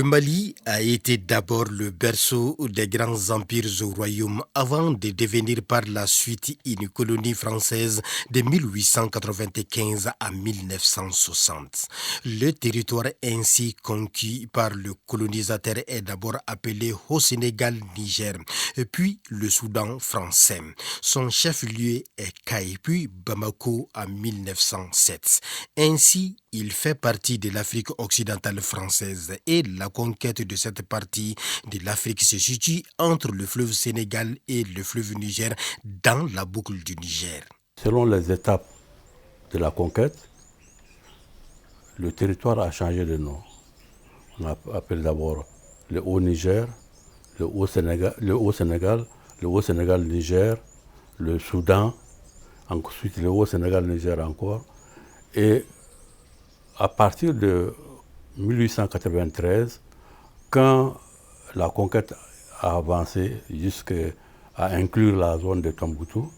Le Mali a été d'abord le berceau des grands empires au royaume avant de devenir par la suite une colonie française de 1895 à 1960. Le territoire ainsi conquis par le colonisateur est d'abord appelé Haut-Sénégal-Niger, puis le Soudan français. Son chef-lieu est Kaï, puis Bamako en 1907. Ainsi, il fait partie de l'Afrique occidentale française et la conquête de cette partie de l'Afrique se situe entre le fleuve Sénégal et le fleuve Niger dans la boucle du Niger. Selon les étapes de la conquête, le territoire a changé de nom. On appelle d'abord le Haut-Niger, le Haut-Sénégal, le Haut-Sénégal-Niger, le Soudan, ensuite le Haut-Sénégal-Niger encore. Et à partir de 1893, quand la conquête a avancé jusqu'à inclure la zone de Tombouctou,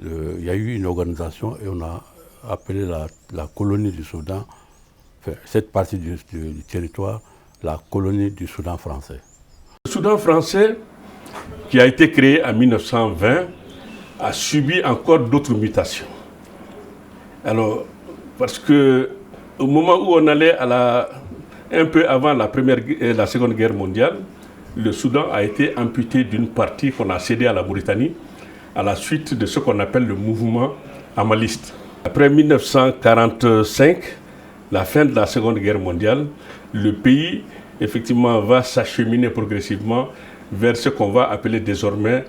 il y a eu une organisation et on a appelé la colonie du Soudan, enfin, cette partie du territoire, la colonie du Soudan français. Le Soudan français, qui a été créé en 1920, a subi encore d'autres mutations. Alors, parce que au moment où on allait un peu avant la Seconde Guerre mondiale, le Soudan a été amputé d'une partie qu'on a cédée à la Mauritanie à la suite de ce qu'on appelle le mouvement amaliste. Après 1945, la fin de la Seconde Guerre mondiale, le pays effectivement va s'acheminer progressivement vers ce qu'on va appeler désormais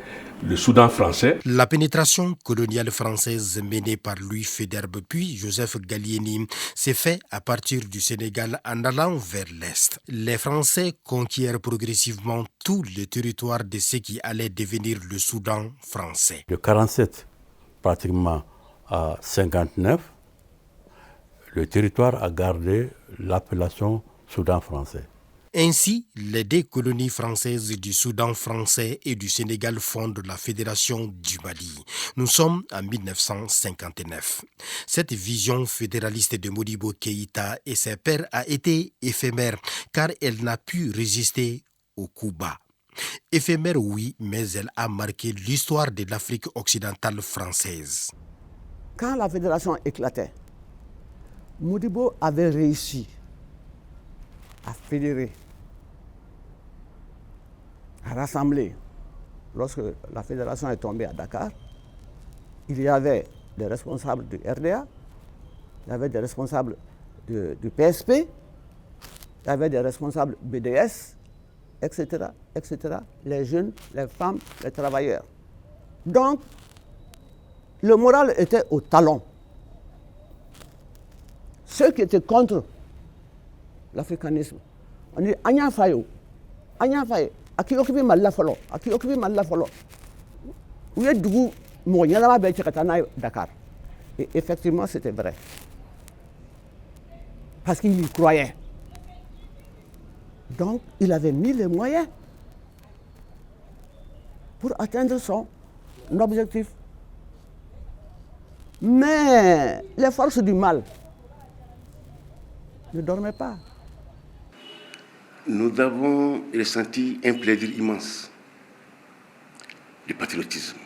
le Soudan français. La pénétration coloniale française menée par Louis Faidherbe puis Joseph Gallieni s'est faite à partir du Sénégal en allant vers l'Est. Les Français conquièrent progressivement tout le territoire de ce qui allait devenir le Soudan français. De 1947 pratiquement à 1959, le territoire a gardé l'appellation Soudan français. Ainsi, les deux colonies françaises du Soudan français et du Sénégal fondent la Fédération du Mali. Nous sommes en 1959. Cette vision fédéraliste de Modibo Keïta et ses pairs a été éphémère car elle n'a pu résister au coup bas. Éphémère oui, mais elle a marqué l'histoire de l'Afrique occidentale française. Quand la fédération éclatait, Modibo avait réussi à fédérer, à rassembler. Lorsque la fédération est tombée à Dakar, il y avait des responsables du RDA, il y avait des responsables du PSP, il y avait des responsables BDS, etc., etc., les jeunes, les femmes, les travailleurs. Donc, le moral était au talon. Ceux qui étaient contre l'africanisme, on dit Agnan Fayo, à qui occupe Malala Folo, à qui occupe Malala Folo. Où est Dougou, mon Yalama Belchakatana, Dakar. Et effectivement, c'était vrai. Parce qu'il y croyait. Donc, il avait mis les moyens pour atteindre son objectif. Mais les forces du mal ne dormaient pas. Nous avons ressenti un plaisir immense de patriotisme,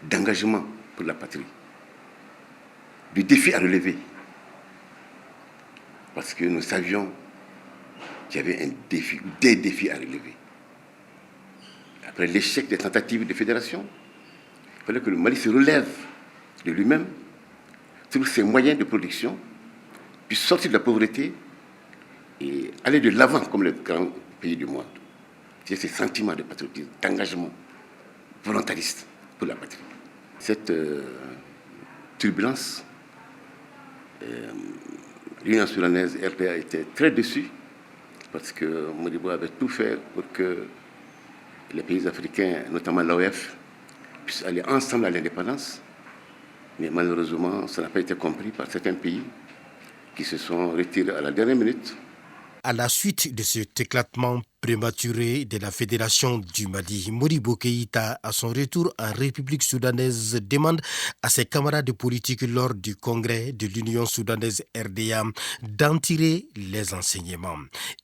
d'engagement pour la patrie, du défi à relever. Parce que nous savions qu'il y avait un défi, des défis à relever. Après l'échec des tentatives de fédération, il fallait que le Mali se relève de lui-même, trouve ses moyens de production, puisse sortir de la pauvreté et aller de l'avant comme le grand pays du monde. C'est ce sentiment de patriotisme, d'engagement volontariste pour la patrie. Cette turbulence, l'Union soudanaise RDA était très déçue parce que Modibo avait tout fait pour que les pays africains, notamment l'OF, puissent aller ensemble à l'indépendance. Mais malheureusement, ça n'a pas été compris par certains pays qui se sont retirés à la dernière minute. À la suite de cet éclatement Prématuré de la Fédération du Mali, Modibo Keïta, à son retour en République soudanaise, demande à ses camarades politiques lors du congrès de l'Union soudanaise RDA d'en tirer les enseignements.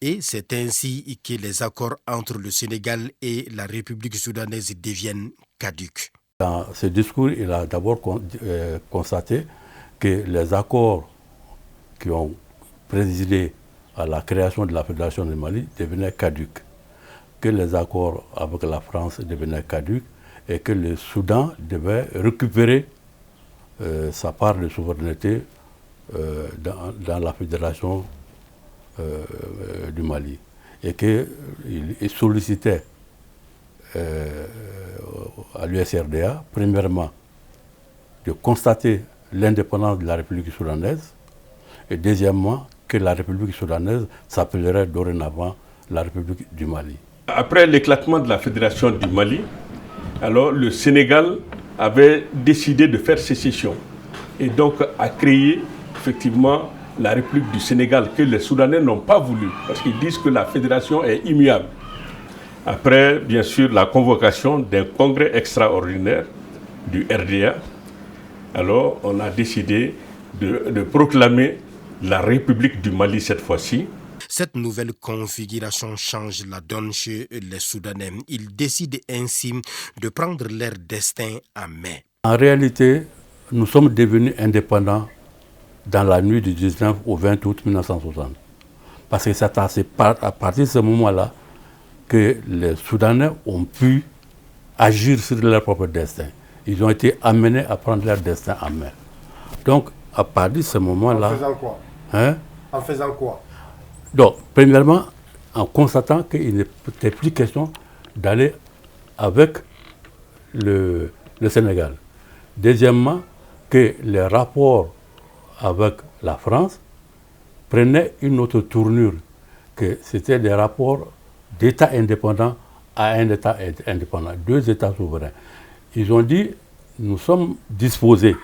Et c'est ainsi que les accords entre le Sénégal et la République soudanaise deviennent caducs. Dans ce discours, il a d'abord constaté que les accords qui ont présidé à la création de la Fédération du Mali devenaient caducs, que les accords avec la France devenaient caducs et que le Soudan devait récupérer sa part de souveraineté dans la Fédération du Mali et qu'il sollicitait à l'USRDA, premièrement, de constater l'indépendance de la République soudanaise et deuxièmement, que la République soudanaise s'appellerait dorénavant la République du Mali. Après l'éclatement de la Fédération du Mali, alors le Sénégal avait décidé de faire sécession et donc a créé effectivement la République du Sénégal que les Soudanais n'ont pas voulu parce qu'ils disent que la fédération est immuable. Après, bien sûr, la convocation d'un congrès extraordinaire du RDA, alors on a décidé de proclamer la République du Mali cette fois-ci. Cette nouvelle configuration change la donne chez les Soudanais. Ils décident ainsi de prendre leur destin en main. En réalité, nous sommes devenus indépendants dans la nuit du 19 au 20 août 1960. Parce que c'est à partir de ce moment-là que les Soudanais ont pu agir sur leur propre destin. Ils ont été amenés à prendre leur destin en main. Donc, à partir de ce moment-là... En faisant quoi? En faisant quoi? Donc, premièrement, en constatant qu'il n'était plus question d'aller avec le Sénégal. Deuxièmement, que les rapports avec la France prenaient une autre tournure, que c'était des rapports d'État indépendant à un État indépendant, deux États souverains. Ils ont dit, nous sommes disposés,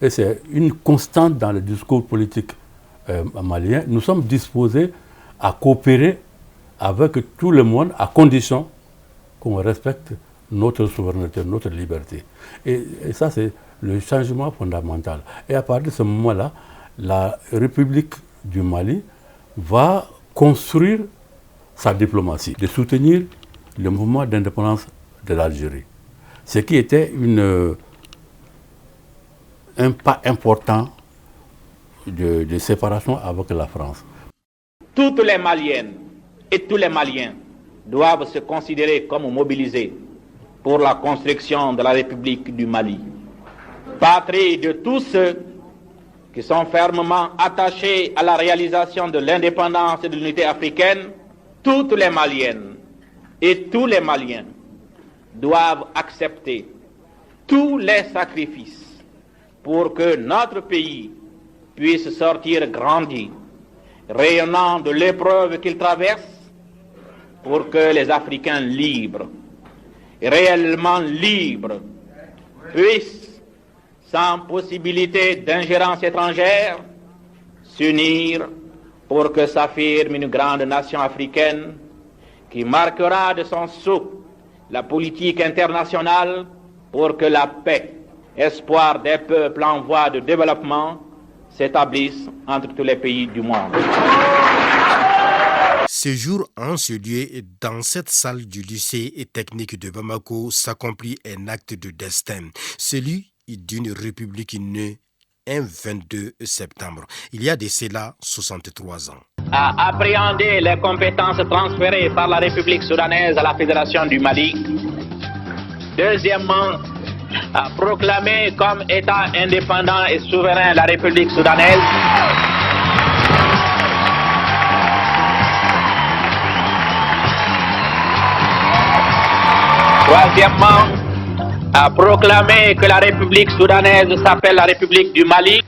et c'est une constante dans le discours politique malien, nous sommes disposés à coopérer avec tout le monde à condition qu'on respecte notre souveraineté, notre liberté. Et ça, c'est le changement fondamental. Et à partir de ce moment-là, la République du Mali va construire sa diplomatie, de soutenir le mouvement d'indépendance de l'Algérie. Ce qui était un pas important de séparation avec la France. Toutes les Maliennes et tous les Maliens doivent se considérer comme mobilisés pour la construction de la République du Mali. Patrie de tous ceux qui sont fermement attachés à la réalisation de l'indépendance et de l'unité africaine, toutes les Maliennes et tous les Maliens doivent accepter tous les sacrifices pour que notre pays puisse sortir grandi, rayonnant de l'épreuve qu'il traverse, pour que les Africains libres, réellement libres, puissent, sans possibilité d'ingérence étrangère, s'unir pour que s'affirme une grande nation africaine qui marquera de son sceau la politique internationale pour que la paix, espoir des peuples en voie de développement, s'établisse entre tous les pays du monde. Ce jour, en ce lieu, dans cette salle du lycée technique de Bamako, s'accomplit un acte de destin, celui d'une république née un 22 septembre. Il y a de cela 63 ans. À appréhender les compétences transférées par la République soudanaise à la Fédération du Mali. Deuxièmement, à proclamer comme État indépendant et souverain la République soudanaise. Troisièmement, à proclamer que la République soudanaise s'appelle la République du Mali.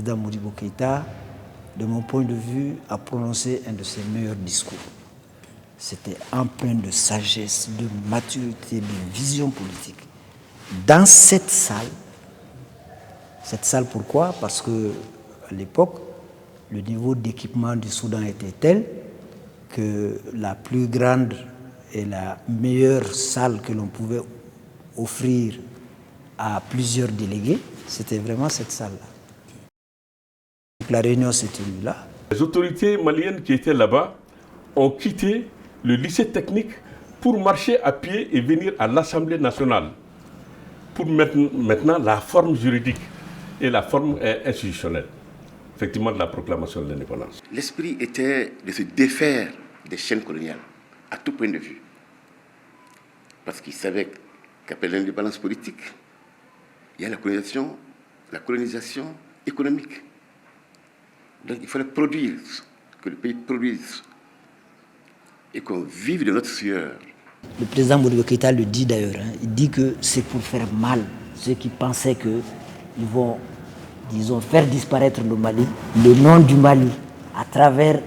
président Modibo Keïta, de mon point de vue, a prononcé un de ses meilleurs discours. C'était empreint de sagesse, de maturité, de vision politique. Dans cette salle, pourquoi? Parce qu'à l'époque, le niveau d'équipement du Soudan était tel que la plus grande et la meilleure salle que l'on pouvait offrir à plusieurs délégués, c'était vraiment cette salle-là. La réunion s'est tenue là. Les autorités maliennes qui étaient là-bas ont quitté le lycée technique pour marcher à pied et venir à l'Assemblée nationale pour mettre maintenant la forme juridique et la forme institutionnelle, effectivement, de la proclamation de l'indépendance. L'esprit était de se défaire des chaînes coloniales, à tout point de vue. Parce qu'ils savaient qu'après l'indépendance politique, il y a la colonisation économique. Donc il fallait produire, que le pays produise et qu'on vive de notre sueur. Le président Modibo Keïta le dit d'ailleurs, il dit que c'est pour faire mal ceux qui pensaient qu'ils vont, disons, faire disparaître le Mali. Le nom du Mali, à travers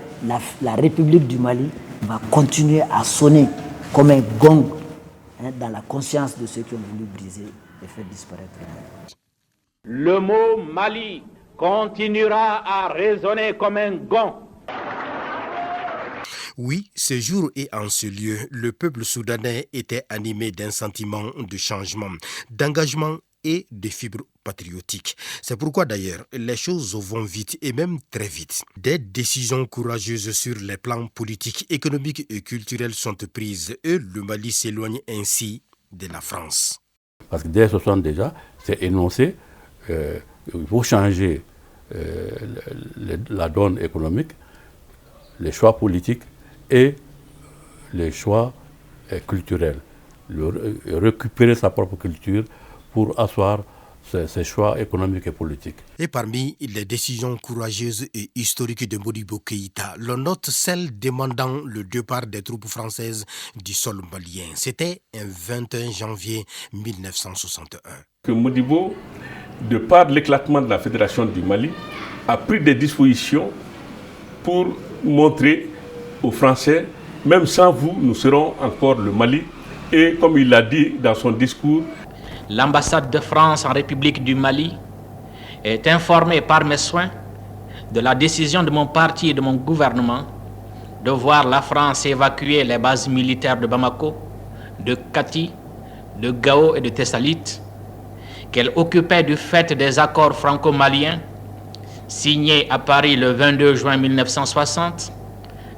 la République du Mali, va continuer à sonner comme un gong dans la conscience de ceux qui ont voulu briser et faire disparaître le Mali. Le mot Mali continuera à résonner comme un gong. Oui, ce jour et en ce lieu, le peuple soudanais était animé d'un sentiment de changement, d'engagement et de fibres patriotiques. C'est pourquoi d'ailleurs, les choses vont vite et même très vite. Des décisions courageuses sur les plans politiques, économiques et culturels sont prises et le Mali s'éloigne ainsi de la France. Parce que dès 1960 déjà, c'est énoncé, il faut changer la donne économique, les choix politiques et les choix culturels. Récupérer sa propre culture pour asseoir ses choix économiques et politiques. Et parmi les décisions courageuses et historiques de Modibo Keïta, l'on note celle demandant le départ des troupes françaises du sol malien. C'était un 21 janvier 1961. Que Modibo, de par l'éclatement de la Fédération du Mali, a pris des dispositions pour montrer aux Français, même sans vous, nous serons encore le Mali. Et comme il l'a dit dans son discours, l'ambassade de France en République du Mali est informée par mes soins de la décision de mon parti et de mon gouvernement de voir la France évacuer les bases militaires de Bamako, de Kati, de Gao et de Tessalit, qu'elle occupait du fait des accords franco-maliens signés à Paris le 22 juin 1960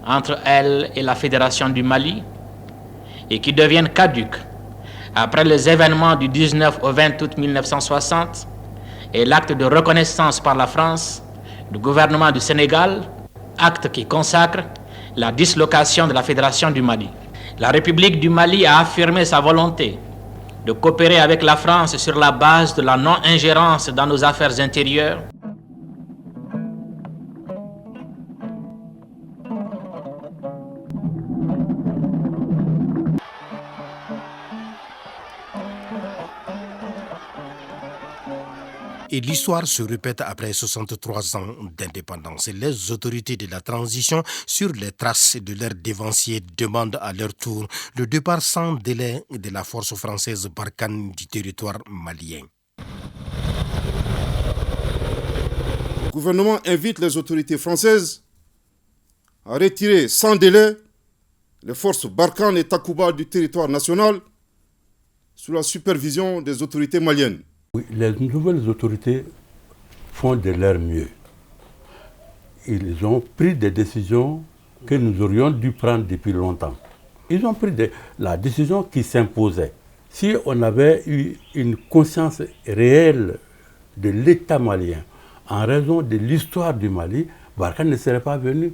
entre elle et la Fédération du Mali et qui deviennent caduques après les événements du 19 au 20 août 1960 et l'acte de reconnaissance par la France du gouvernement du Sénégal, acte qui consacre la dislocation de la Fédération du Mali. La République du Mali a affirmé sa volonté de coopérer avec la France sur la base de la non-ingérence dans nos affaires intérieures. Et l'histoire se répète après 63 ans d'indépendance. Les autorités de la transition, sur les traces de leurs dévanciers, demandent à leur tour le départ sans délai de la force française Barkhane du territoire malien. Le gouvernement invite les autorités françaises à retirer sans délai les forces Barkhane et Takuba du territoire national sous la supervision des autorités maliennes. Oui, les nouvelles autorités font de leur mieux. Ils ont pris des décisions que nous aurions dû prendre depuis longtemps. Ils ont pris la décision qui s'imposait. Si on avait eu une conscience réelle de l'État malien, en raison de l'histoire du Mali, Barkhane ne serait pas venu.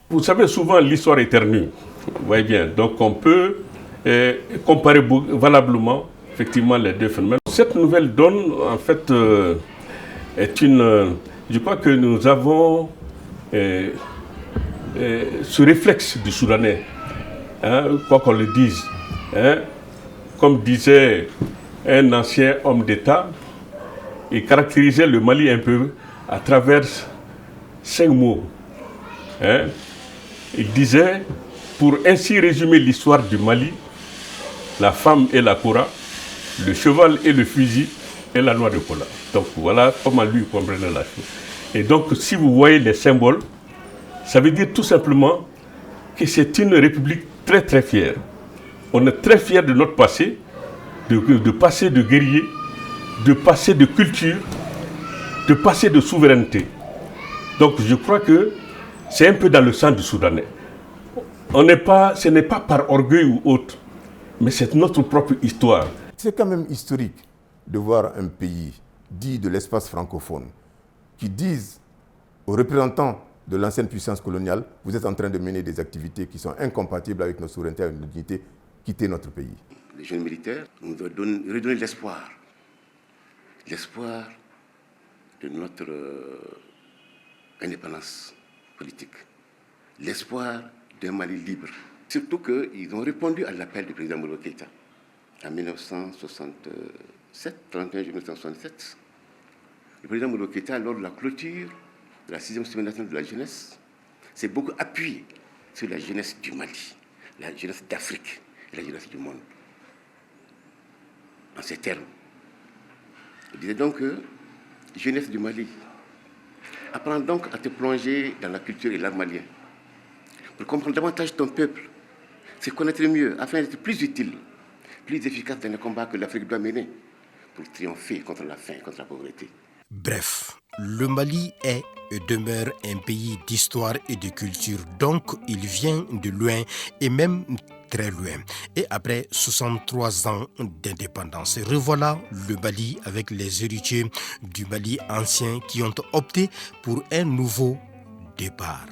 Vous savez, souvent l'histoire éternue. Vous voyez bien, donc on peut comparer valablement effectivement les deux phénomènes. Cette nouvelle donne en fait est une... je crois que nous avons ce réflexe du Soudanais, quoi qu'on le dise. Comme disait un ancien homme d'État. Il caractérisait le Mali un peu à travers 5 mots. Il disait, pour ainsi résumer l'histoire du Mali, la femme et la Kora, le cheval et le fusil et la noix de cola. Donc voilà comment lui comprenait la chose. Et donc si vous voyez les symboles, ça veut dire tout simplement que c'est une république très très fière. On est très fiers de notre passé, de passé de guerrier, de passé de culture, de passé de souveraineté. Donc je crois que c'est un peu dans le sang du Soudanais. Ce n'est pas par orgueil ou autre, mais c'est notre propre histoire. C'est quand même historique de voir un pays dit de l'espace francophone qui disent aux représentants de l'ancienne puissance coloniale, vous êtes en train de mener des activités qui sont incompatibles avec notre souveraineté et notre dignité, quittez notre pays. Les jeunes militaires nous redonner l'espoir. L'espoir de notre indépendance politique. L'espoir d'un Mali libre. Surtout qu'ils ont répondu à l'appel du président Modibo Keïta en 1967, 31 juillet 1967. Le président Modibo Keïta, lors de la clôture de la 6e semaine nationale de la jeunesse, s'est beaucoup appuyé sur la jeunesse du Mali, la jeunesse d'Afrique et la jeunesse du monde. En ces termes, il disait donc que, jeunesse du Mali, apprends donc à te plonger dans la culture et l'art malien, pour comprendre davantage ton peuple, se connaître mieux, afin d'être plus utile, plus efficace dans les combats que l'Afrique doit mener, pour triompher contre la faim, contre la pauvreté. Bref, le Mali est et demeure un pays d'histoire et de culture, donc il vient de loin et même très loin. Et après 63 ans d'indépendance, revoilà le Mali avec les héritiers du Mali ancien qui ont opté pour un nouveau départ.